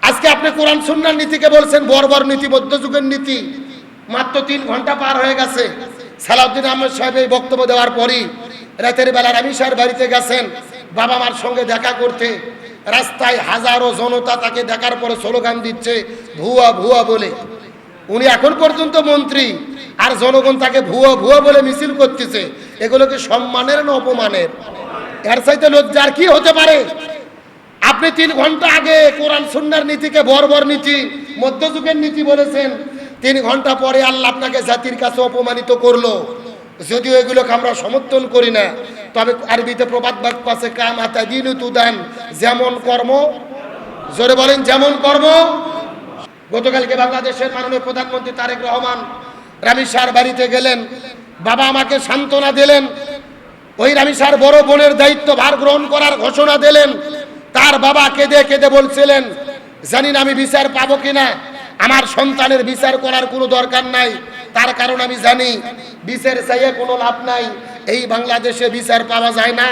আজকে আপনি কোরআন সুন্নাহর নীতিকে বলছেন বর্বর নীতি, মধ্যযুগের নীতি। মাত্র 3 ঘন্টা পার হয়ে গেছে। সালাউদ্দিন আহমেদ সাহেব এই বক্তব্য দেওয়ার পরই রাতের বেলা রামি সাহের বাড়িতে গেছেন বাবা মার সঙ্গে দেখা করতে। রাস্তায় হাজারো জনতা তাকে দেখার পরে স্লোগান দিচ্ছে ভুয়া ভুয়া বলে। উনি এখন পর্যন্ত মন্ত্রী, আর জনগণ তাকে ভুয়া ভুয়া বলে মিছিল করতেছে। এগুলো কি সম্মানের না অপমানের? এর চাইতে লজ্জার কি হতে পারে? আপনি 3 ঘন্টা আগে কোরআন সুন্নাহর নীতিকে বর্বর নীতি, মধ্যযুগের নীতি বলেছেন। 3 ঘন্টা পরে আল্লাহ আপনাকে জাতির কাছে অপমানিত করলো। যদিও এগুলোকে আমরা সমর্থন করি না, তবে আরবিতে প্রবাদ বাক্য আছে কামা তাদিনু তুদান, যেমন কর্ম, জোরে বলেন যেমন কর্ম। গতকালকে বাংলাদেশের মাননীয় প্রধানমন্ত্রী তারেক রহমান রামি শাহর বাড়িতে গেলেন। বাবা আমাকে সান্ত্বনা দিলেন। ওই রামি শাহর বড় বোনের দায়িত্ব ভার গ্রহণ করার ঘোষণা দিলেন। তার বাবা কেঁদে কেঁদে বলছিলেন, জানি না আমি বিচার পাবো কিনা, আমার সন্তানের বিচার করার কোনো দরকার নাই। তার কারণ আমি জানি বিচার চাইয়ে কোনো লাভ নাই। এই বাংলাদেশে বিচার পাওয়া যায় না।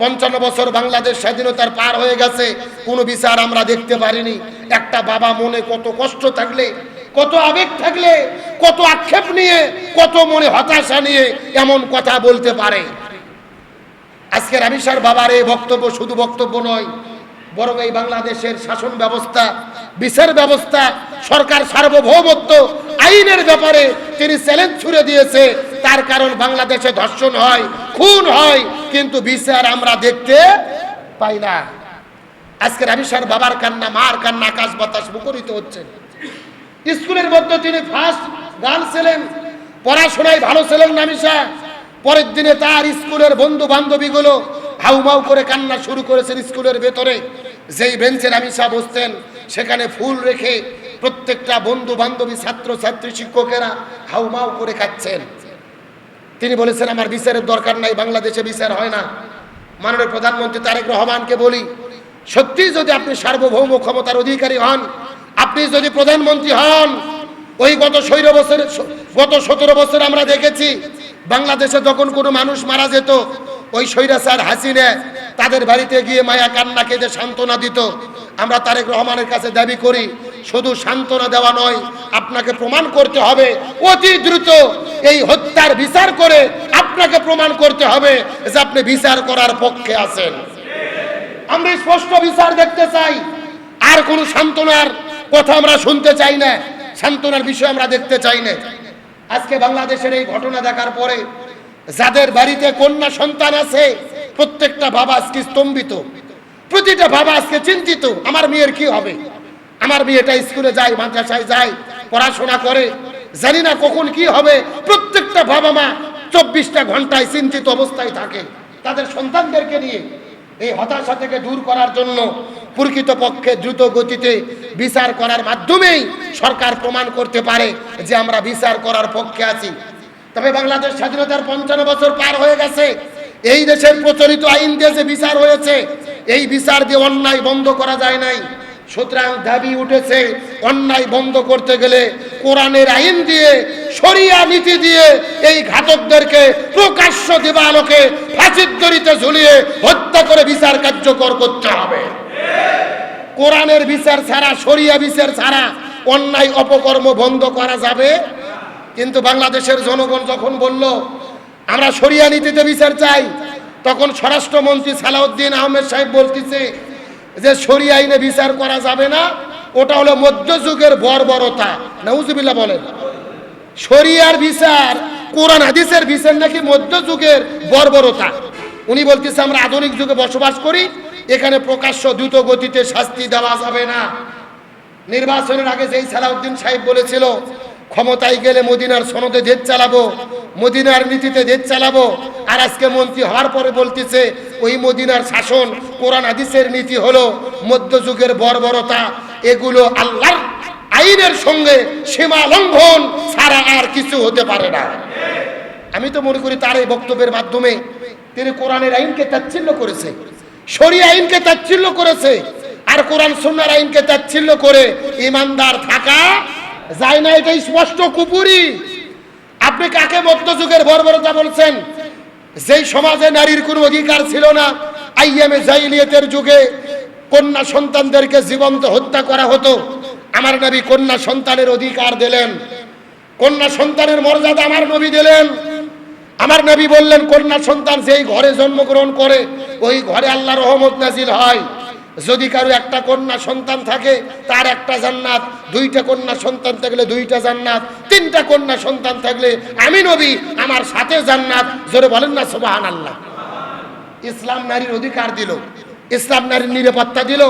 55 বছর বাংলাদেশ স্বাধীনতার পার হয়ে গেছে, কোনো বিচার আমরা দেখতে পারিনি। একটা বাবা মনে কত কষ্ট থাকলে, কত আবেগ থাকলে, কত আক্ষেপ নিয়ে, কত মনে হতাশা নিয়ে এমন কথা বলতে পারে? আজকে রামি শাহর বাবার এই বক্তব্য শুধু বক্তব্য নয়, বরং এই বাংলাদেশের শাসন ব্যবস্থা, বিচার ব্যবস্থা, সরকার সার্বভৌমত্ব, আইনের ব্যাপারে তিনি চ্যালেঞ্জ ছুড়ে দিয়েছে। তার কারণ বাংলাদেশে ধর্ষণ হয়, খুন হয়, কিন্তু বিচার আমরা দেখতে পাই না। আজকে রামি শাহর বাবার কান্না, মার কান্না আকাশ বাতাস মুখরিত হচ্ছে। স্কুলের মধ্যে তিনি ফার্স্ট গার্ল ছিলেন, পড়াশোনায় ভালো ছিলেন রামি শাহ। পরের দিনে তার স্কুলের বন্ধু বান্ধবীগুলো হাউমাউ করে কান্না শুরু করেছেন। স্কুলের ভেতরে যেই বেঞ্চে রামি শাহ বসতেন সেখানে ফুল রেখে প্রত্যেকটা বন্ধু বান্ধবী, ছাত্র ছাত্রী, শিক্ষকেরা হাউমাউ করে খাচ্ছেন। তিনি বলেছেন আমার বিচারের দরকার নাই, বাংলাদেশে বিচার হয় না। মাননীয় প্রধানমন্ত্রী তারেক রহমানকে বলি, সত্যি যদি আপনি সার্বভৌম ক্ষমতার অধিকারী হন, আপনি যদি প্রধানমন্ত্রী হন, ওই গত 17 বছর আমরা দেখেছি বাংলাদেশে যখন কোনো মানুষ মারা যেত, ওই স্বৈরাচার হাসিনা তাদের বাড়িতে গিয়ে মায়া কান্না কেঁদে সান্ত্বনা দিত। আমরা তারেক রহমানের কাছে দাবি করি, শুধু সান্ত্বনা দেওয়া নয়, আপনাকে প্রমাণ করতে হবে অতি দ্রুত এই হত্যার বিচার করে আপনাকে প্রমাণ করতে হবে যে আপনি বিচার করার পক্ষে আছেন। আমরা স্পষ্ট বিচার দেখতে চাই, আর কোনো সান্ত্বনার কথা আমরা শুনতে চাই না, সান্ত্বনার বিষয় আমরা দেখতে চাই না। আজকে বাংলাদেশের এই ঘটনা দেখার পরে যাদের বাড়িতে কন্যা সন্তান আছে, প্রত্যেকটা বাবা আজকে স্তম্ভিত, প্রতিটা বাবা আজকে চিন্তিত, আমার মেয়ের কি হবে? আমার মেয়েটা স্কুলে যায়, মাদ্রাসায় যায়, পড়াশোনা করে, জানি না কখন কি হবে। প্রত্যেকটা বাবা মা 24টা ঘন্টায় চিন্তিত অবস্থায় থাকে তাদের সন্তানদেরকে নিয়ে। এই হতাশা থেকে দূর করার জন্য প্রকৃতপক্ষে দ্রুত গতিতে বিচার করার মাধ্যমেই সরকার প্রমাণ করতে পারে যে আমরা বিচার করার পক্ষে আছি। তবে বাংলাদেশ স্বাধীনতার 55 বছর পার হয়ে গেছে, এই দেশের প্রচলিত আইন দিয়ে যে বিচার হয়েছে, এই বিচার দিয়ে অন্যায় বন্ধ করা যায় নাই। সুতরাং দাবি উঠেছে, অন্যায় বন্ধ করতে গেলে কোরআনের আইন দিয়ে, শরিয়া নীতি দিয়ে এই ঘাতকদেরকে প্রকাশ্য দিবালোকে ফাঁসির দড়িতে ঝুলিয়ে হত্যা করে বিচার কার্যকর করতে হবে। কোরআনের বিচার ছাড়া, শরিয়া বিচার ছাড়া অন্যায় অপকর্ম বন্ধ করা যাবে। কিন্তু বাংলাদেশের জনগণ যখন বলল আমরা শরিয়া নীতিতে বিচার চাই, তখন স্বরাষ্ট্রমন্ত্রী সালাউদ্দিন আহমেদ সাহেব বলতেছে যে শরিয়া আইনে বিচার করা যাবে না, ওটা হলো মধ্যযুগের বর্বরতা। নাউজুবিল্লাহ বলেন। শরিয়ার বিচার, কোরআন হাদিসের বিচার নাকি মধ্যযুগের বর্বরতা। উনি বলতেছে আমরা আধুনিক যুগে বসবাস করি, এখানে প্রকাশ্য দ্রুত গতিতে শাস্তি দেওয়া যাবে না। নির্বাচনের আগে যেই সালাউদ্দিন সাহেব বলেছিল ক্ষমতায় গেলে মদিনার সনদে দেশ চালাবো, মদিনার নীতিতে দেশ চালাবো, আর আজকে মন্ত্রী হওয়ার পরে বলতেছে ওই মদিনার শাসন, কোরআন হাদিসের নীতি হলো মধ্যযুগের বর্বরতা। এগুলো আল্লাহর আইনের সঙ্গে সীমা লঙ্ঘন ছাড়া আর কিছু হতে পারে না। আমি তো মনে করি তার এই বক্তব্যের মাধ্যমে তিনি কোরআনের আইনকে তাচ্ছিল্য করেছে, শরিয়া আইনকে তাচ্ছিল্য করেছে, আর কোরআন সুন্নাহর আইনকে তাচ্ছিল্য করে ইমানদার থাকা যায় না। এটা স্পষ্ট কুপুরি। আপনি কাকে মধ্যযুগের বর্বরতা বলছেন? যেই সমাজে নারীর কোনো অধিকার ছিল না, আইয়ামে জাহিলিয়াতের যুগে কন্যা সন্তানদেরকে জীবন্ত হত্যা করা হতো, আমার নবী কন্যা সন্তানের অধিকার দিলেন, কন্যা সন্তানের মর্যাদা আমার নবী দিলেন। আমার নবী বললেন, কন্যা সন্তান যেই ঘরে জন্মগ্রহণ করে ওই ঘরে আল্লাহর রহমত নাজিল হয়। যদি কারো একটা কন্যা সন্তান থাকে তার একটা জান্নাত, দুইটা কন্যা সন্তান থাকলে দুইটা জান্নাত, তিনটা কন্যা সন্তান থাকলে আমি নবী আমার সাথে জান্নাত। জোরে বলেন না সুবহানাল্লাহ। ইসলাম নারীর অধিকার দিল, ইসলাম নারীর নিরাপত্তা দিল।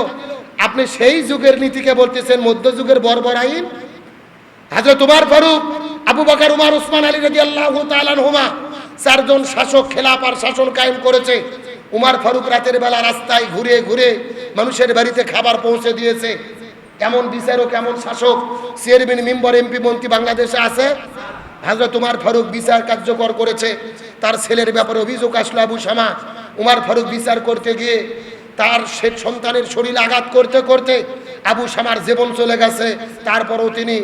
আপনি সেই যুগের নীতিকে বলতেছেন মধ্যযুগের বর্বর আইন। হযরত ওমর ফারুক, আবু বকর, উমর, উসমান, আলী রাদিয়াল্লাহু তাআলা আনহুমা চারজন শাসক খেলাফার শাসন কায়েম করেছে। উমর ফারুক রাতের বেলা রাস্তায় ঘুরে ঘুরে মানুষের বাড়িতে খাবার পৌঁছে দিয়েছে। এমন বিচারক, এমন শাসক, চেয়ারম্যান, মেম্বার, এমপি, মন্ত্রী বাংলাদেশে আছে? হযরত উমর ফারুক বিচার কার্যকর করেছে। তার ছেলের ব্যাপারে অভিযোগ আসলো আবু শামা। উমর ফারুক বিচার করতে গিয়ে তার সন্তানের শরীরে আঘাত করতে করতে আবু শামার জীবন চলে গেছে। তারপরেও তিনি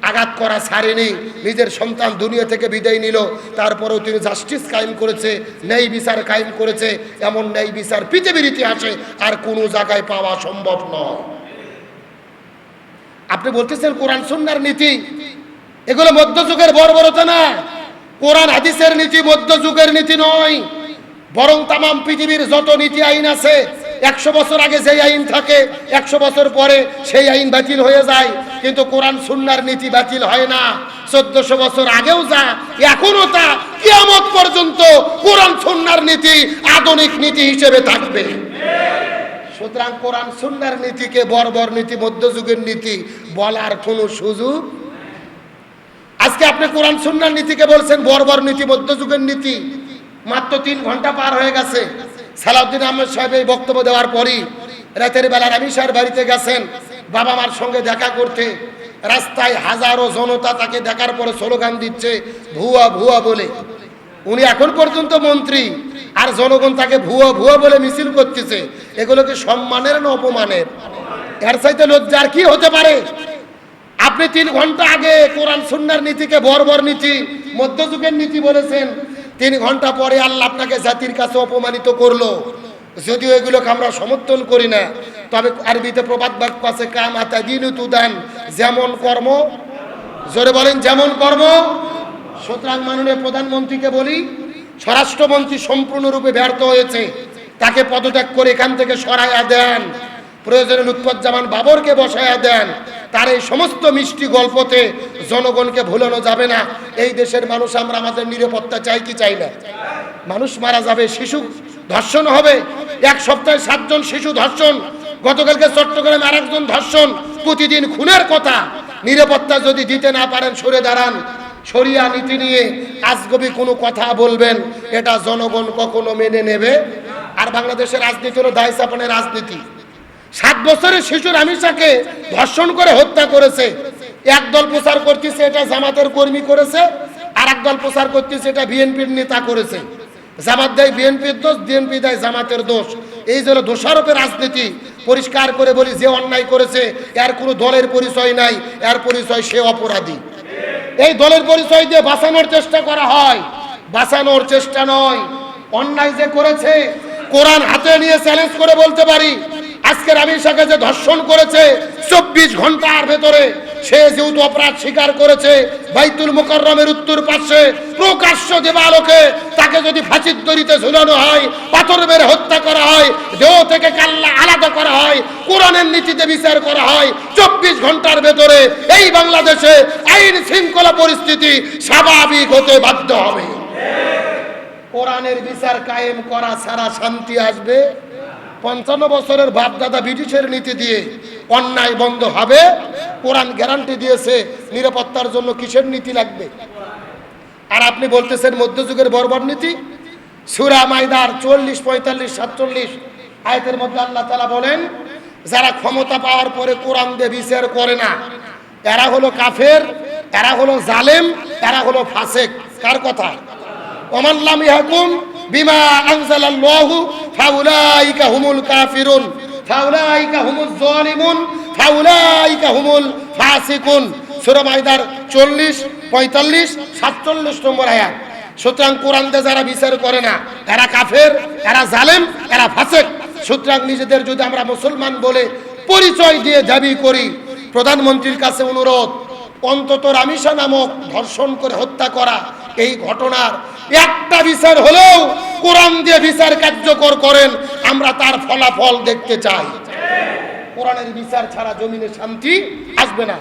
আঘাত করা ছাড়েনি, নিজের সন্তান দুনিয়া থেকে বিদায় নিল। তারপরেও তিনি জাস্টিস কায়েম করেছে, ন্যায় বিচার কায়েম করেছে। এমন ন্যায় বিচার পৃথিবীর ইতিহাসে আর কোনো জায়গায় পাওয়া সম্ভব নয়। আপনি বলতেছেন কোরআন সুন্নাহর নীতি, এগুলো মধ্যযুগের বর্বরতা না। কোরআন হাদিসের নীতি মধ্যযুগের নীতি নয়, বরং তামাম পৃথিবীর যত নীতি আইন আছে 100 বছর আগে যেই আইন থাকে 100 বছর পরে সেই আইন বাতিল হয়ে যায়, কিন্তু কোরআন সুন্নাহর নীতি বাতিল হয় না। 1400 বছর আগেও যা এখনো তা কিয়ামত পর্যন্ত কোরআন সুন্নাহর নীতি আধুনিক নীতি হিসেবে থাকবে। সুতরাং কোরআন সুন্নাহর নীতিকে বর্বর নীতি, মধ্যযুগের নীতি বলার কোনো সুযোগ। আজকে আপনি কোরআন সুন্নাহর নীতিকে বলছেন বর্বর নীতি, মধ্যযুগের নীতি। মাত্র 3 ঘন্টা পার হয়ে গেছে। সালাউদ্দিন আহমেদ সাহেব এই বক্তব্য দেওয়ার পরই রাতের বেলা রামি সাহের বাড়িতে গেছেন বাবা মার সঙ্গে দেখা করতে। রাস্তায় হাজারো জনতা তাকে দেখার পরে স্লোগান দিচ্ছে ভুয়া ভুয়া বলে। উনি এখন পর্যন্ত মন্ত্রী, আর জনগণ তাকে ভুয়া ভুয়া বলে মিছিল করতেছে। এগুলো কি সম্মানের না অপমানের? এর চাইতে লজ্জার কি হতে পারে? আপনি 3 ঘন্টা আগে কোরআন সুন্নাহর নীতিকে বর্বর নীতি, মধ্যযুগের নীতি বলেছেন। 3 ঘন্টা পরে আল্লাহ আপনাকে জাতির কাছে অপমানিত করলো। যদিও এগুলোকে আমরা সমর্থন করি না, তবে আরবিতে প্রবাদ বাক্য আছে কামা তাদিনু তুদান, যেমন কর্ম। জোরে বলেন যেমন কর্ম। সুতরাং মাননীয় প্রধানমন্ত্রীকে বলি, স্বরাষ্ট্রমন্ত্রী সম্পূর্ণরূপে ব্যর্থ হয়েছে, তাকে পদত্যাগ করে এখান থেকে সরাইয়া দেন। প্রয়োজনে লুৎফুজ্জামান বাবরকে বসাইয়া দেন। তার এই সমস্ত মিষ্টি গল্পতে জনগণকে ভুলানো যাবে না। এই দেশের মানুষ আমরা আমাদের নিরাপত্তা চাই কি চাই না? মানুষ মারা যাবে, শিশু ধর্ষণ হবে, 1 সপ্তাহে 7 জন শিশু ধর্ষণ, গতকালকে চট্টগ্রামে আরেকজন ধর্ষণ, প্রতিদিন খুনের কথা। নিরাপত্তা যদি দিতে না পারেন সরে দাঁড়ান। শরিয়া নীতি নিয়ে আজগবি কোনো কথা বলবেন, এটা জনগণ কখনো মেনে নেবে। আর বাংলাদেশের রাজনীতি হলো দায় চাপানের রাজনীতি। 7 বছরের শিশুর আমিষাকে ধর্ষণ করে হত্যা করেছে। একদল প্রচার করতেছে এটা জামাতের কর্মী করেছে, আর একদল প্রচার করতেছে এটা বিএনপির নেতা করেছে। জামাত দেয় বিএনপির দোষ, বিএনপি দেয় জামাতের দোষ। এই যে দোষারোপের রাজনীতি। পরিষ্কার করে বলি, যে অন্যায় করেছে এর কোনো দলের পরিচয় নাই, এর পরিচয় সে অপরাধী। এই দলের পরিচয় দিয়ে বাঁচানোর চেষ্টা করা হয়, বাঁচানোর চেষ্টা নয়। অন্যায় যে করেছে কোরআন হাতে নিয়ে চ্যালেঞ্জ করে বলতে পারি, আজকের আমিষাকে যে ধর্ষণ করেছে 24 ঘন্টার ভেতরে সে যেহেতু অপরাধ স্বীকার করেছে, বাইতুল মুকাররমের উত্তর পাশে প্রকাশ্য দেবালোকে তাকে যদি ফাঁসির দড়িতে ঝুলানো হয়, পাথর মেরে হত্যা করা হয়, দেহ থেকে কাল্লা আলাদা করা হয়, কোরআনের নীতিতে বিচার করা হয়, 24 ঘন্টার ভেতরে এই বাংলাদেশে আইন শৃঙ্খলা পরিস্থিতি স্বাভাবিক হতে বাধ্য হবে। কোরআনের বিচার কায়েম করা ছাড়া শান্তি আসবে? 55 বছরের বাপদাদা ব্রিটিশের নীতি দিয়ে অন্যায় বন্ধ হবে? কোরআন গ্যারান্টি দিয়েছে। নিরাপত্তার জন্য কিসের নীতি লাগবে? আর আপনি বলতেছেন মধ্যযুগের বর্বর নীতি। সূরা মাইদার 44, 45, 47 আয়াতের মধ্যে আল্লাহ তাআলা বলেন, যারা ক্ষমতা পাওয়ার পরে কোরআন দিয়ে বিচার করে না, এরা হলো কাফের, এরা হলো জালেম, এরা হলো ফাসিক। কার কথা? ওমান লাম ইয়াহকুম বিমা আনজালাল্লাহু ফাউলাইকা হুমুল কাফিরুন ফাউলাইকা হুমুজ জালিমুন ফাউলাইকা হুমুল ফাসিকুন। সূরা মাইদার 40, 45, 47 নম্বর আয়াত। সুতরাং কোরআন দিয়ে যারা বিচার করে না এরা কাফের, এরা জালেম, এরা ফাসিক। সুতরাং নিজেদের যদি আমরা মুসলমান বলে পরিচয় দিয়ে দাবি করি, প্রধানমন্ত্রীর কাছে অনুরোধ, অন্তত রামিসা নামক ধর্ষণ করে হত্যা করা এই ঘটনার একটা বিচার হলেও কোরআন দিয়ে বিচার কার্যকর করেন, আমরা তার ফলাফল দেখতে চাই। কোরআনের বিচার ছাড়া জমিনে শান্তি আসবে না।